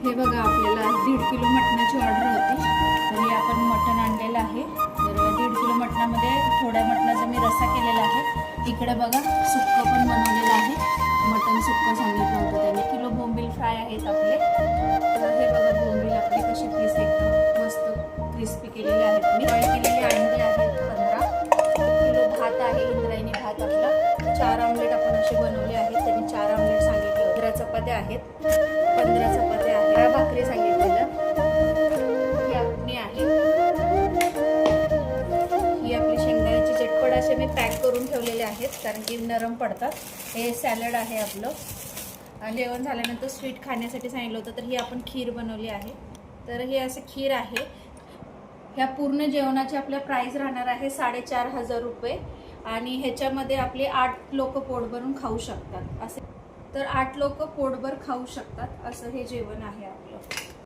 हे बघा आपल्याला 1.5 किलो मटणाची ऑर्डर होती, तर हे आपण मटण आणलेलं आहे। तर 1.5 किलो मटणामध्ये थोड्या मटणाचा मी रस्सा केलेला आहे। इकडे बघा सुक्कं पण बनवलेलं आहे, मटण सुक्कं सांगितलं होतं त्यांनी। किलो बोंबील फ्राय आहेत आपले। तर हे बघा बोंबील आपले कसे पीस एकदम मस्त क्रिस्पी केलेले आहेत। मी बॉईल केलेले अंडे आहेत 15 किलो। भात आहे इंद्रायणी भात आपला। 4 आमलेट आपण असे बनवले आहेत, त्यांनी 4 आमलेट सांगितले। 15 चपात्या आहेत, 15 चपात्या आहेत, 12 भाकरी सांगितलेलं। ही आपली आहे, ही आपली शेंगदाण्याची चटपट असे मी पॅक करून ठेवलेले आहेत, कारण की नरम पडतात। हे सॅलड आहे आपलं। जेवण झाल्यानंतर स्वीट खाण्यासाठी सांगितलं होतं, तर ही आपण खीर बनवली आहे। तर हे असं खीर आहे। ह्या पूर्ण जेवणाची आपल्या प्राइस राहणार आहे 4,500 रुपये, आणि ह्याच्यामध्ये आपले 8 लोक पोट भरून खाऊ शकतात असे। तर 8 लोक पोटभर खाऊ शकतात असं हे जेवण आहे आपलं।